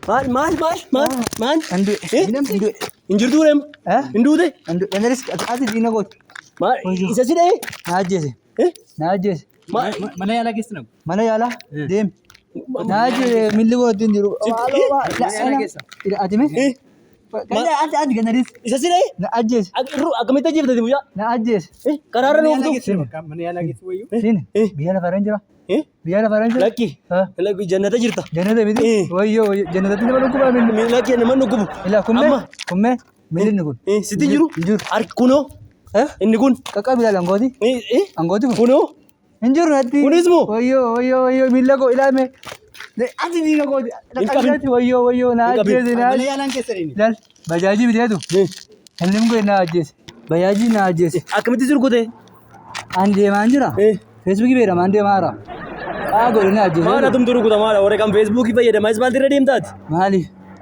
Maal? Andu. Binam andu. Injirtuu deemu. Hinduute. Andu. Emeris ati diina gooti. Maal? Isa si dha'ee? Naajjese. Naajjese. Mana yaalaa keessa namu. Mana yaalaa deem. Naajjese milli gooti hin jiru. Ati mee? Ati ganadis. Isa si dha'ee? Na ajjeese. Akkamitti ajjeeftati guyyaa? Na ajjeese. Karaarra nuuftu. Mana yaalaa keessa wayyuu. Siin biyya lafa irra jira. Biyya lafa irra jira. Lakki jannata jirta. Jannata miti. Wayyoo jannatatti nama dhukkuba milli. Lakki nama dhukkubu. Ila kummee milli kun. Sitti jiru? Jiru. Harki kunoo? Inni kun? Qaqqabi ilaala angooti. Angooti kun. Kunoo? Hin jiru natti. Kunis moo? Wayyoo milla koo ilaame. Ati diina kooti. Dhaqqabatti wayyoo na ajjeese na. Mana yaalaan keessa deemi. Ilaal bajaajii biteetu. Inni mun na ajjeese. Bajaajii na ajjeese. Akkamitti sirkute? An deemaan jira. Feesbuukii beekamaa deemaa jira. Godhanii ajjeese. Maal atumtu rukuta maal warra kan feesbuukii fayyadama ismaalti irra deemtaati? Maali?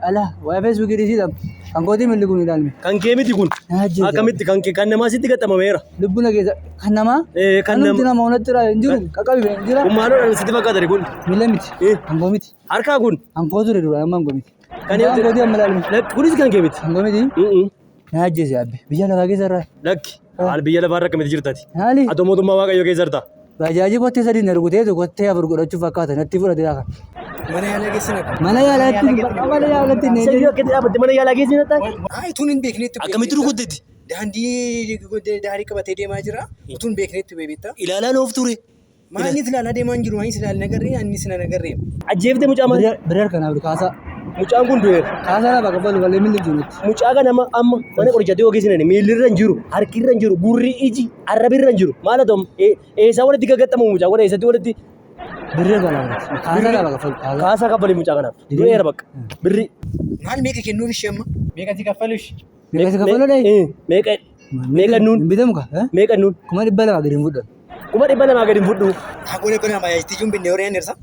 Ala waa'ee feesbuukii dhiisiidha. Kan kooti milli kun ilaalme. Kan kee miti kun? Akkamitti kan namaa sitti gaxxamameera? Lubbuna keessa kan namaa? Kan nama onatti irraa hin jiru. Qaqqabi hin jira. Kun maalodhaan sitti fakkaatani kun? Milla miti. Angoo miti. Harkaa kun? Angoo ture dura amma angoo miti. Kan kooti amma ilaalme. Kunis kan kee miti? Angoo miti. Na ajjeese abbe. Biyya lafaa keessa irraa. Lakki. Haal biyya lafaa irra akkamitti jirtati? Maali? Atoo mootummaa waaqayyoo keessa jirta? Bajaajii kottee sadii na rukuteetu kottee afur godhachuuf fakkaata natti fudhatee kan. Mana yaalaa keessa namu. Mana yaalaatti ne. Sayyoo akkatti dhaabatte mana yaalaa keessa natti? Utuun hin beeknetti. Akkamitti rukuteetti? Daandii qabatee deemaa jira. Utuun beeknetti beektaa. Ilaalaa noof ture. Maanis ilaalaa deemaa hin jiru. Maanis ilaalaa nagarree annis na nagarree. Ajjeeftee mucaa maal? Bireer kanaaf kaasaa. Mucaan kun du'eera. Kaasaa lafa qabatu malee milli jirutti. Mucaa kana amma mana qorichaatti ogeessinani miillirra hin jiru, harkirra hin jiru, gurri iji arrabirra hin jiru. Maal ta'u eessaa walitti gaggaxxamu mucaa kun eessatti walitti? Birrii kanaaf. Kaasaa lafa qabatu. Kaasaa kaffali mucaa kanaaf. Du'eera bakka. Birrii. Maal meeqa kennuuf ishee amma? Meeqa si kaffaluush? Meeqa si kaffalu dha? Meeqa nuun? Bitamu ka? Meeqa nuun? 200 gadi hin fudhan. 200 gadi hin fudhu. Akkuma eebbana baay'eetti iyyuu hin binne horeen irsa.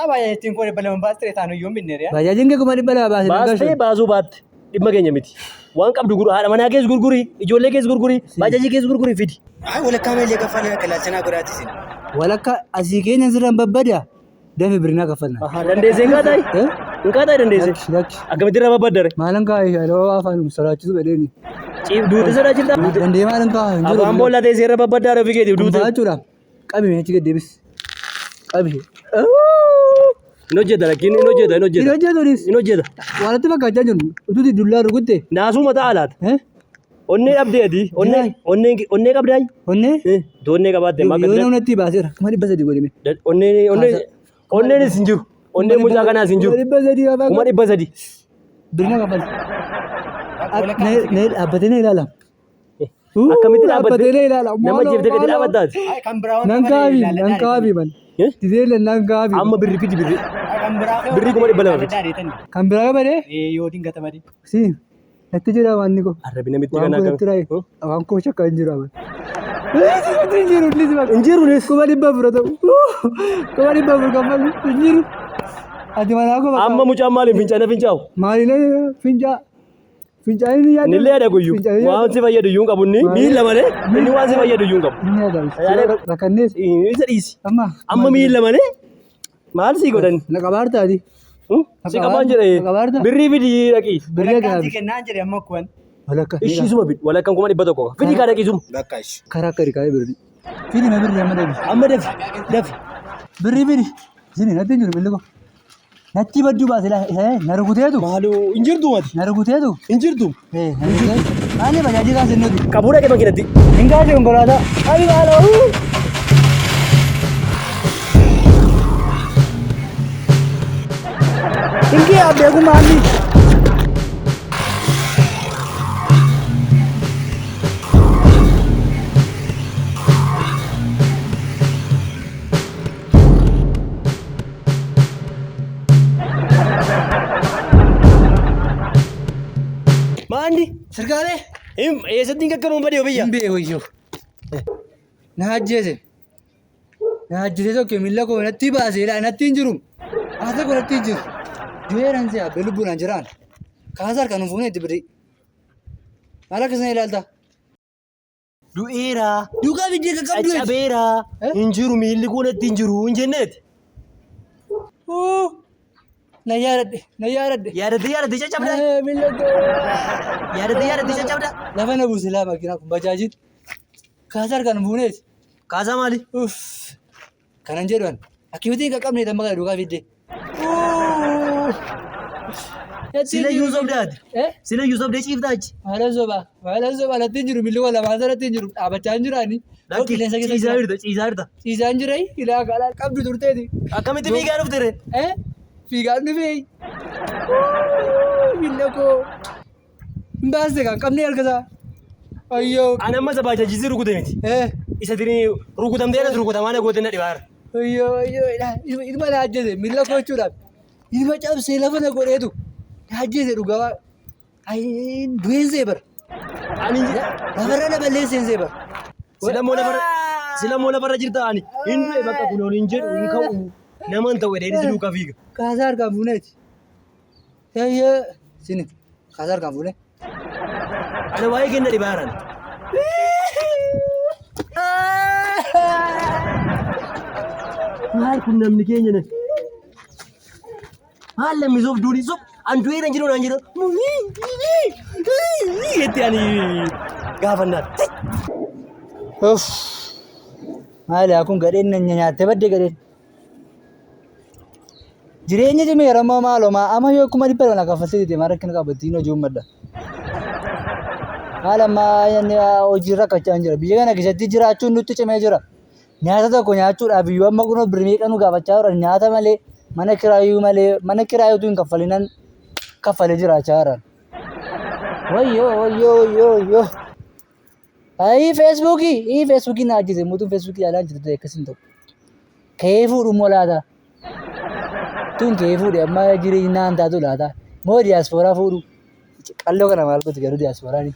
Baay'eetti kun eebbana baastee taanu iyyuu hin binne riyaa. Baay'een kee 200 baasee. Baastee baasuu baatte dhimma keenya miti. Waan qabdu guru haadha manaa keessa gurguri, ijoollee keessa gurguri, baajajii keessa gurguri fidi. Walakkaa malee kaffalaa kalaalchanaa godhaatis. Walakkaa asii keenya sirraan babbada. Dafee birnaa kaffalna. Dandeessee hin kaataa? Hin kaataa dandeessee? Akkamitti irraa babbadare? Maalan kaa'ee aloo afaan sodaachisu bedheeni. Duute sodaachifta? Dandee maalan kaa'aa hin jiru. Afaan boolla teessee irra babbaddaa ofii keetiif duute. Baachuudhaaf qabime achi gad deebis. Qabime. Hin hojjeta lakkiin hin hojjeta hin hojjeta. Hin hojjetuunis. Hin hojjeta. Waalatti fakkaachaa jiru. Utuuti dullaa rukutte. Naasuu mataa alaata. Onnee dhabdee ati. Onnee qabdaayi. Onnee? Onnee qabaatte. Yoo namatti baaseera. Kuma 300 godhime. Onneenis hin jiru. Onneen mucaa kanaas hin jiru. Kuma 300 Kuma 300. Birna kaffalti. Dhaabbatee na ilaala. Akkamitti dhaabbattee nama jeeftee gadi dhaabbattaati. Nan kaabi man. Dizeela nan kaabi. Amma birri fidi birri. Birri kuma 200 fidi. Kan biraa qabadee? Yoo dingata badee. Si. Natti jira waan niko. Arrabi namitti kana kan. Waan koo shakka hin jiru. Hin jiru nis. Kuma 400 ta'u. Kuma 400 kaffalu. Hin jiru. Ati manaa koo bakka. Amma mucaan maaliin fincaa'u? Maaliin fincaa'u? Fincaa'in yaadu. Nillee yaada guyyuu. Waan si fayyadu iyyuu hin qabu inni. Miila malee inni waan si fayyadu iyyuu hin qabu. Inni yaada. Rakkannees. Isa dhiisi. Amma miila malee maal sii godhan? Na qabaartaati. Si qabaan jedhee. Birrii fidi dhaqii. Birrii gaabi. Kennaan jedhe amma kuwan. Walakka. Ishiisuma fidi. Walakkaan kuma 100. Fidi kaa dhaqiisuma. Bakka ishi. Karaa akka riqaa'ee birrii. Fidi na birrii amma dafi. Amma dafi. Dafi. Birrii fidi. Isini natti hin jiru billi koo. Natti badduu baase na rukuteetu. Maaloo hin jirtu mati. Na rukuteetu. Hin jirtu. Maali bajaajii kaasee nuti. Qabuudha qee makiinatti. Hin kaasee konkolaataa. Abi maaloo. Hingi abbee kun maalli. Maandi? Sirgaalee? Eessatti hin kakkaruun badee biyya? Hin beeku iyyuu. Na ajjeese. Na ajjeese tokko miila koo natti baasee natti hin jiru. Haasa koo natti hin jiru. Du'eeraan si abbee lubbuudhaan jiraan. Kaasaa harkaan fuunee itti birrii. Maal akkasina ilaalta? Du'eera. Duukaa biddee qaqqabdu. Cacabeera. Hin jiru miilli koo natti hin jiru hin jenneeti. Na yaaradde. Yaadate caccabda. Miila koo. Yaadate caccabda. Lafa na buuse laa makiinaa kun bajaajiin. Kaasaa harkaan fuuneeti. Kaasaa maali? Uff. Kanan jedhan akkiimitiin qaqqabnee damma kana duukaa fidde. Sila Yuusuf daati. Sila Yuusuf dee ciiftaa achi. Maala sobaa natti hin jiru milli wal lamaan sanatti hin jiru dhaabachaa hin jiraani. Qilleensa keessa Ciisaa jira. jirta. Ciisaa hin jirai ilaa qaalaa qabdu turteeti. Akkamitti fiigaa dhufte ree? Fiigaan dhufee. Miila koo. Hin baaste kan qabnee harkasaa. Ayyoo. Ani amma isa baajajjiisii rukute miti. Isa tiri rukutamtee anas rukutamaa na goote na dhibaara. Ayyoo. Ilma na ajjese miila koo jechuudhaaf. Ilma cabsee lafa na godheetu. Na ajjese dhugaa. Du'eensee bara. Ani Lafarra na balleessee bara. Silamoo lafarra jirta ani. Hin du'e bakka kun ol hin jedhu hin ka'u. Nama hin ta'u edeen duukaa fiiga. Kaasaa harkaan fuuneeti. Ayyoo. Sini kaasaa harkaan fuunee. Ana waa'ee kenna dhibaaran. Maal kun namni keenya nani? Maal lammisuuf duudhi suuf an du'ee na jiru naan jedhu. Jetti ani gaafannaan. Uff. Maali kun gadheen na nyaattee baddee gadheen. Jireenya cimeera ammoo maaloo amma yoo kuma dhibba lama kaffaltee deemaa rakkina qabattiin hojii uummadha. Haal ammaa hojii rakkachaa hin jira. Biyya kana keessatti jiraachuun nutti cimee jira. Nyaata tokko nyaachuudhaaf iyyuu amma kunoo birrii qanuu gaafachaa jiran nyaata malee mana kiraayuutu hin kaffalinan kaffalee jiraachaa jiran. Wayyoo. Feesbuukii na ajjise muutuun feesbuukii yaalaa jirtu akkasiin ta'u. Ka'ee fuudhu laata. Tun ka'ee fuudhe amma jireenya naan taatu laata. Moo diyaaspooraa fuudhu. Qalloo kana maal gooti garuu diyaasporaan.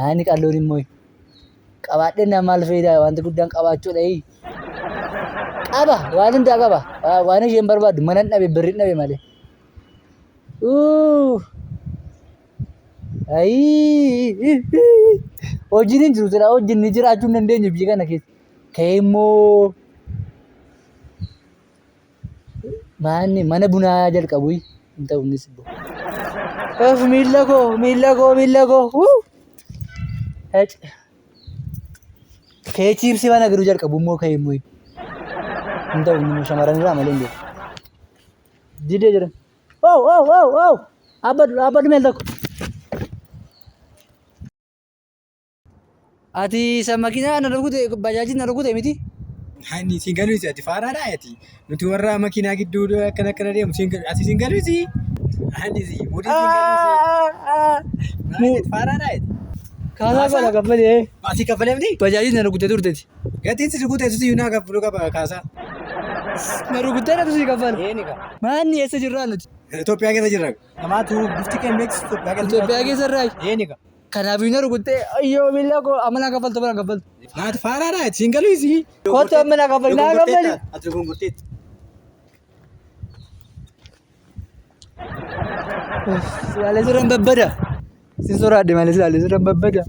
Ani qalloon immoo qabaadhee nama maal fayidaa wanti guddaan qabaachuudha. Qaba waan hundaa qaba. Waan isheen barbaaddu mana dhabe birrii dhabe malee. Hojiin hin jiru jira hojiin ni jiraachuu hin dandeenyu biyya kana keessa. Ka'ee immoo mana bunaa jalqabu hin ta'u innis immoo. Miila koo. Ka'ee chiipsii waan agaruu jalqabu immoo ka'ee immoo hin ta'u inni shamarran irraa malee hin jiru. Jidee jira. Abbadu meel tokko. Ati isa makiinaa na rukute bajaajii na rukute miti? Hani siin galuusi ati faaraadhaa ati. Nuti warra makiinaa gidduu akkana deemu ati siin galuusi. Hani muudii siin galuusi. Faaraadhaa ati. Kaasaa kana kaffalee. Ati kaffalee miti? Bajaajii na rukute turteeti. Gatiin si rukute suti yuunaa kaffalu qaba kaasaa. Na rukutee na tusi kaffala. Eenyuka? Maanni eessa jirraa nuti? Itoophiyaa keessa jirra. Namaatu bifti kee beeksisu Itoophiyaa keessa irraa. Eenyuka? Kanaafuu na rukutee ayyoo miila koo amala kaffaltu bara kaffaltu. Naati faaraadhaa ati siin galuusi. Kootu amala kaffali naa kaffali. Ati gurgurteetti. Silaalee siraan babbada. Si soraadhe malee silaalee siraan babbada.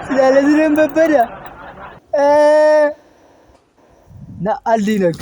Silaalee siraan babbada. Na aldiinak.